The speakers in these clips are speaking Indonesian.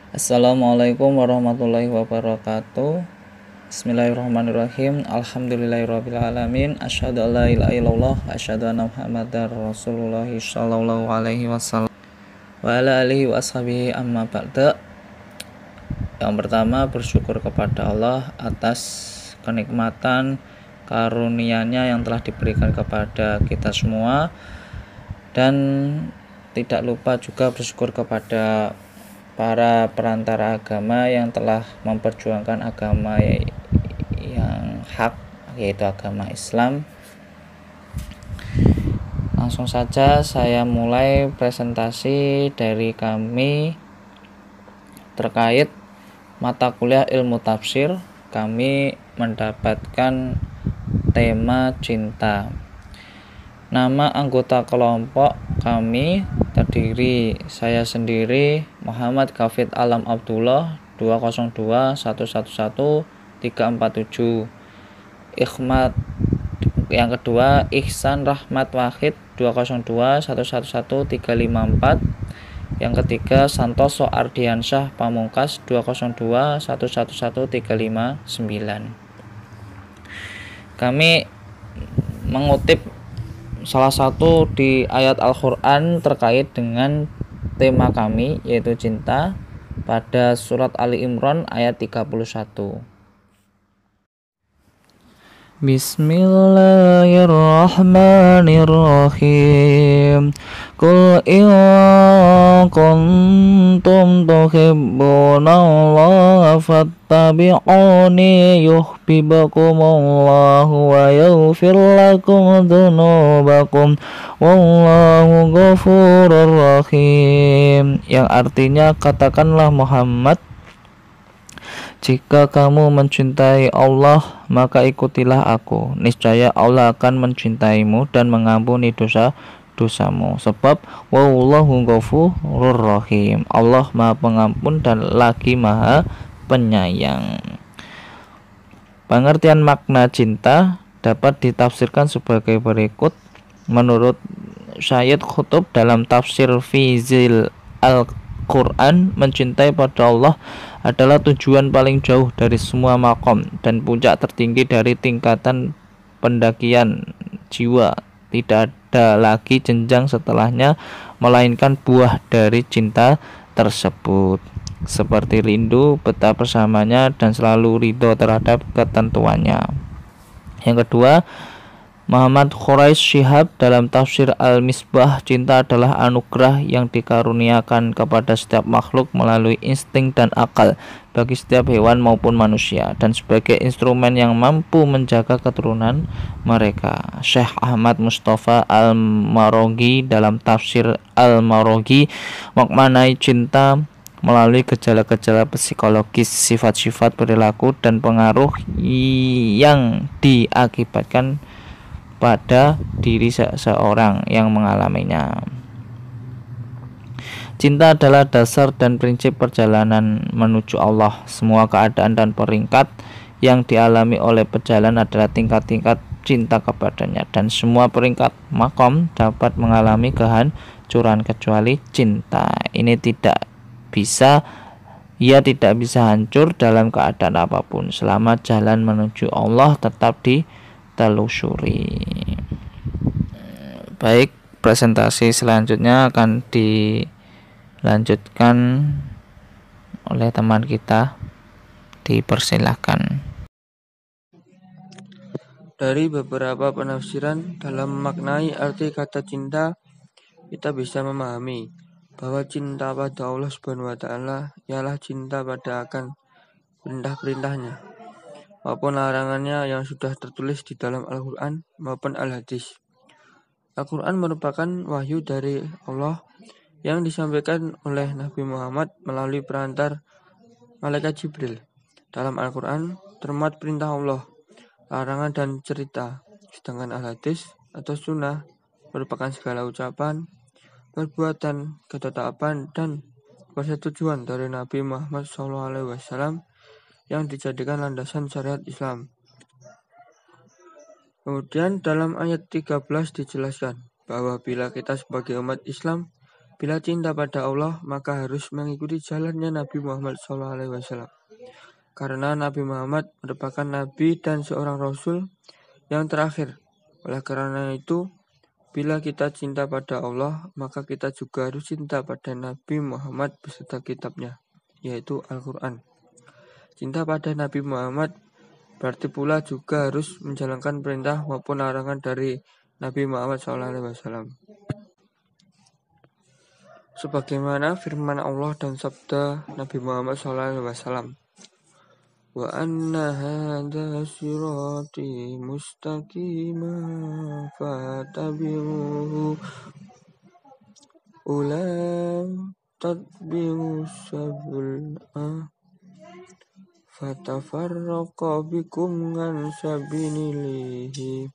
Assalamualaikum warahmatullahi wabarakatuh. Bismillahirrahmanirrahim. Alhamdulillahirrabbilalamin. Asyhadu an la ilaha illallah wa asyhadu anna Muhammadar Rasulullah sallallahu alaihi wasallam wa ala alihi wa ashabihi amma ba'da. Yang pertama, bersyukur kepada Allah atas kenikmatan karunia-Nya yang telah diberikan kepada kita semua, dan tidak lupa juga bersyukur kepada para perantara agama yang telah memperjuangkan agama yang hak, yaitu agama Islam. Langsung saja saya mulai presentasi dari kami terkait mata kuliah ilmu tafsir. Kami mendapatkan tema cinta. Nama anggota kelompok kami terdiri saya sendiri, Muhammad Kafid Alam Abdullah 202111347, Ikhmat yang kedua Ihsan Rahmat Wahid 202111354, yang ketiga Santoso Ardiansyah Pamungkas 202111359. Kami mengutip salah satu di ayat Al-Quran terkait dengan tema kami, yaitu cinta, pada surat Ali Imran ayat 31. Bismillahirrahmanirrahim. Qul in kuntum tuhibbunallaha fattabi'uni yuhibbukumullahu wa yaghfir lakum dzunubakum wallahu ghafurur rahim. Yang artinya, katakanlah Muhammad, jika kamu mencintai Allah, maka ikutilah aku. Niscaya Allah akan mencintaimu dan mengampuni dosa-dosamu. Sebab wallahu ghafurur rahim. Allah Maha Pengampun dan lagi Maha Penyayang. Pengertian makna cinta dapat ditafsirkan sebagai berikut. Menurut Sayyid Qutb dalam tafsir Fizil Al-Quran, mencintai pada Allah adalah tujuan paling jauh dari semua makom dan puncak tertinggi dari tingkatan pendakian jiwa. Tidak ada lagi jenjang setelahnya melainkan buah dari cinta tersebut, seperti rindu, betah bersamanya, dan selalu ridho terhadap ketentuannya. Yang kedua, Muhammad Quraish Shihab dalam tafsir Al-Misbah, cinta adalah anugerah yang dikaruniakan kepada setiap makhluk melalui insting dan akal bagi setiap hewan maupun manusia, dan sebagai instrumen yang mampu menjaga keturunan mereka. Syekh Ahmad Mustafa Al-Maroghi dalam tafsir Al-Maroghi memaknai cinta melalui gejala-gejala psikologis, sifat-sifat perilaku, dan pengaruh yang diakibatkan pada diri seseorang yang mengalaminya. Cinta adalah dasar dan prinsip perjalanan menuju Allah. Semua keadaan dan peringkat yang dialami oleh pejalan adalah tingkat-tingkat cinta kepadanya, dan semua peringkat makom dapat mengalami kehancuran kecuali cinta. Ia tidak bisa hancur dalam keadaan apapun selama jalan menuju Allah tetap ditelusuri. Baik, presentasi selanjutnya akan dilanjutkan oleh teman kita. Dipersilahkan. Dari beberapa penafsiran dalam memaknai arti kata cinta, kita bisa memahami bahwa cinta pada Allah Subhanahu wa Ta'ala ialah cinta pada akan perintah-perintahnya maupun larangannya yang sudah tertulis di dalam Al-Quran maupun Al-Hadis. Al-Quran merupakan wahyu dari Allah yang disampaikan oleh Nabi Muhammad melalui perantar malaikat Jibril. Dalam Al-Quran termuat perintah Allah, larangan dan cerita, sedangkan Al-Hadis atau sunnah merupakan segala ucapan, perbuatan, ketetapan, dan persetujuan dari Nabi Muhammad SAW yang dijadikan landasan syariat Islam. Kemudian dalam ayat 13 dijelaskan bahwa bila kita sebagai umat Islam Bila cinta pada Allah, maka harus mengikuti jalannya Nabi Muhammad SAW. Karena Nabi Muhammad merupakan Nabi dan seorang Rasul yang terakhir. Oleh karena itu, bila kita cinta pada Allah, maka kita juga harus cinta pada Nabi Muhammad beserta kitabnya, yaitu Al-Quran. Cinta pada Nabi Muhammad berarti pula juga harus menjalankan perintah maupun larangan dari Nabi Muhammad SAW. Sebagaimana firman Allah dan sabda Nabi Muhammad SAW. Wa anna hadha sirati mustaqima fatabi'uhu ulam tatbi'u sabul'a fatafarraqa bikum an sabilihi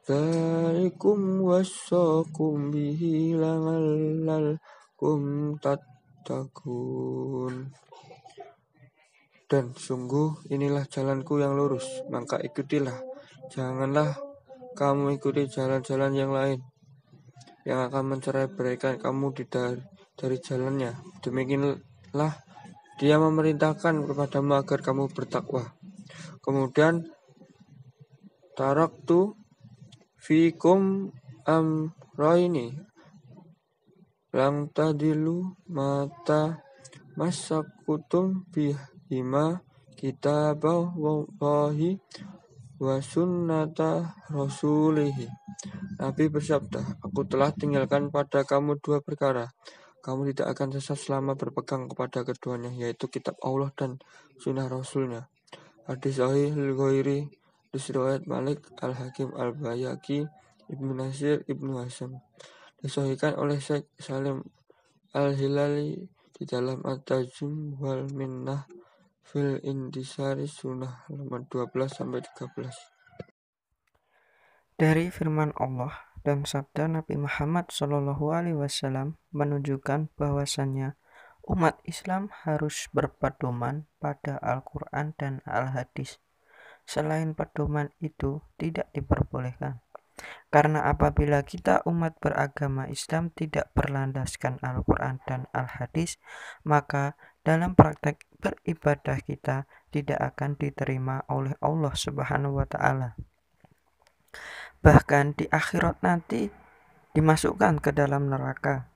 dzalikum wassaqum bihi la'allakum tattaqun. Dan sungguh inilah jalanku yang lurus, maka ikutilah. Janganlah kamu ikuti jalan-jalan yang lain yang akan mencerai-beraikan kamu dari jalannya. Demikianlah dia memerintahkan kepadamu agar kamu bertakwa. Kemudian taraktu fikum amroini lang tadilu mata masakutum bihima kitaballahi wa sunnata rasulihi. Nabi bersabda, aku telah tinggalkan pada kamu dua perkara. Kamu tidak akan sesat selama berpegang kepada keduanya, yaitu kitab Allah dan sunnah Rasulnya. Hadis Sahih Al-Ghairi, Riwayat Malik, Al-Hakim, Al-Bayhaqi, Ibnu Nasir, Ibnu Hasan. Disahihkan oleh Syekh Salim Al-Hilali di dalam At-Tajim wal Minnah fil Intisari Sunnah halaman 12-13. Dari firman Allah dan sabda Nabi Muhammad SAW menunjukkan bahwasannya umat Islam harus berpedoman pada Al-Quran dan Al-Hadis. Selain pedoman itu tidak diperbolehkan. Karena apabila kita umat beragama Islam tidak berlandaskan Al-Quran dan Al-Hadis, maka dalam praktek beribadah kita tidak akan diterima oleh Allah Subhanahu wa Ta'ala. Bahkan di akhirat nanti dimasukkan ke dalam neraka.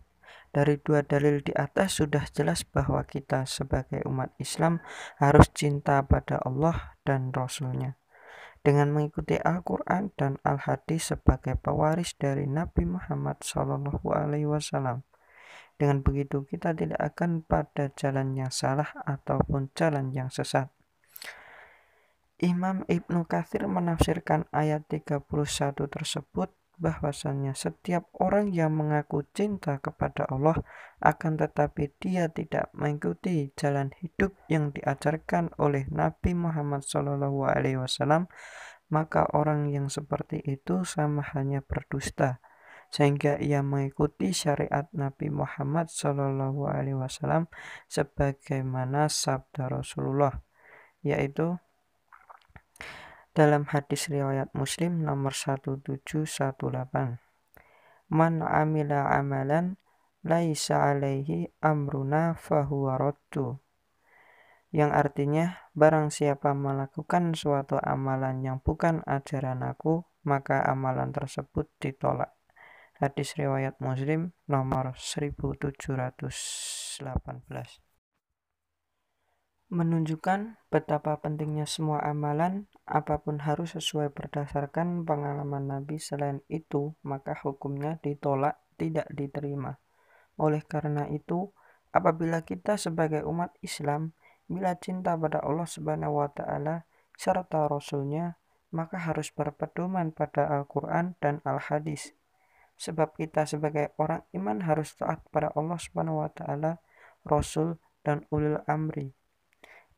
Dari dua dalil di atas sudah jelas bahwa kita sebagai umat Islam harus cinta pada Allah dan Rasul-Nya. Dengan mengikuti Al-Quran dan Al-Hadis sebagai pewaris dari Nabi Muhammad SAW. Dengan begitu kita tidak akan pada jalan yang salah ataupun jalan yang sesat. Imam Ibnu Katsir menafsirkan ayat 31 tersebut bahwasannya setiap orang yang mengaku cinta kepada Allah akan tetapi dia tidak mengikuti jalan hidup yang diajarkan oleh Nabi Muhammad SAW, maka orang yang seperti itu sama hanya berdusta, sehingga ia mengikuti syariat Nabi Muhammad SAW sebagaimana sabda Rasulullah, yaitu dalam hadis riwayat Muslim nomor 1718, man amila amalan laisa alaihi amruna fahuwa raddu, yang artinya barang siapa melakukan suatu amalan yang bukan ajaran aku, maka amalan tersebut ditolak. Hadis riwayat Muslim nomor 1718. Menunjukkan betapa pentingnya semua amalan, apapun harus sesuai berdasarkan pengalaman Nabi. Selain itu, maka hukumnya ditolak, tidak diterima. Oleh karena itu, apabila kita sebagai umat Islam, bila cinta pada Allah Subhanahu wa Ta'ala serta Rasul-Nya, maka harus berpedoman pada Al-Quran dan Al-Hadis. Sebab kita sebagai orang iman harus taat pada Allah Subhanahu wa Ta'ala, Rasul, dan ulil amri.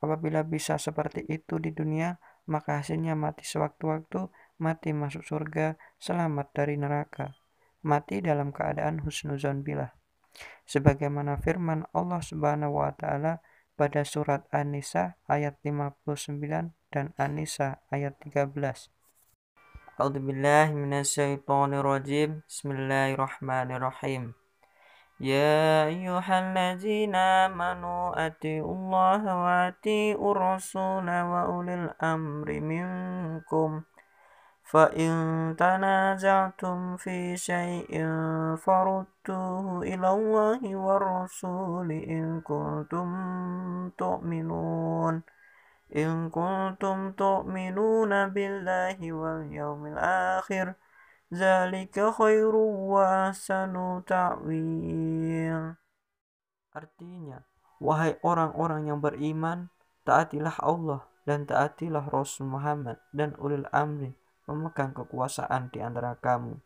Apabila bisa seperti itu di dunia, maka hasilnya mati sewaktu-waktu, mati masuk surga, selamat dari neraka, mati dalam keadaan husnuzon billah. Sebagaimana firman Allah Subhanahu wa Ta'ala pada surat An-Nisa ayat 59 dan An-Nisa ayat 13. A'udzubillahi minasyaitonirrajim. Bismillahirrahmanirrahim. يا أيها الذين آمنوا أطيعوا الله وأطيعوا الرسول وأولي الأمر منكم فإن تنازعتم في شيء فردوه إلى الله والرسول إن كنتم تؤمنون بالله واليوم الآخر ذلك خير وأحسن ta'wil. Artinya, wahai orang-orang yang beriman, taatilah Allah dan taatilah Rasul Muhammad dan ulil amri memegang kekuasaan di antara kamu.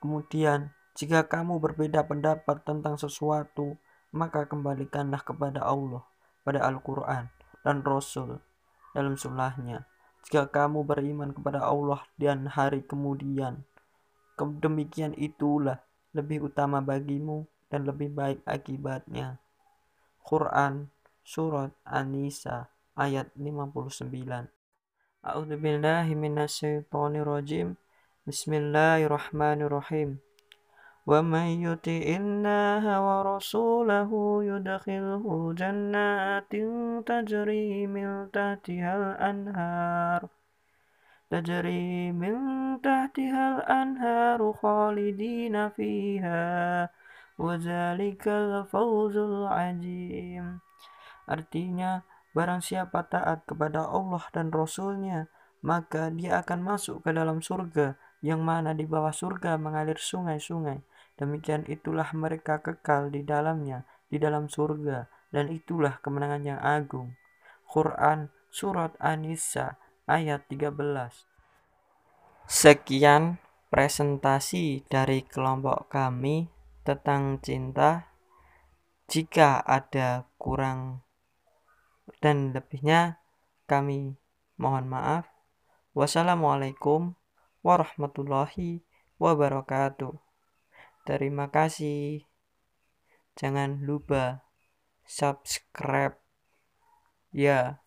Kemudian, jika kamu berbeda pendapat tentang sesuatu, maka kembalikanlah kepada Allah pada Al-Quran dan Rasul dalam sunnahnya. Jika kamu beriman kepada Allah dan hari kemudian, demikian itulah lebih utama bagimu dan lebih baik akibatnya. Quran Surat An-Nisa ayat 59. A'udzubillahi minasyaitonirrajim. Bismillahirrahmanirrahim. Wa may yuti'illaha wa rasulahu yudkhilhu jannatin tajri min tahtihal anharu khalidina fiha wa dzalikal fawzul azim. Artinya, barang siapa taat kepada Allah dan Rasul-Nya, maka dia akan masuk ke dalam surga, yang mana di bawah surga mengalir sungai-sungai. Demikian itulah mereka kekal di dalamnya, di dalam surga, dan itulah kemenangan yang agung. Quran Surat An-Nisa ayat 13. Sekian presentasi dari kelompok kami tentang cinta. Jika ada kurang dan lebihnya, kami mohon maaf. Wassalamualaikum warahmatullahi wabarakatuh. Terima kasih. Jangan lupa subscribe ya.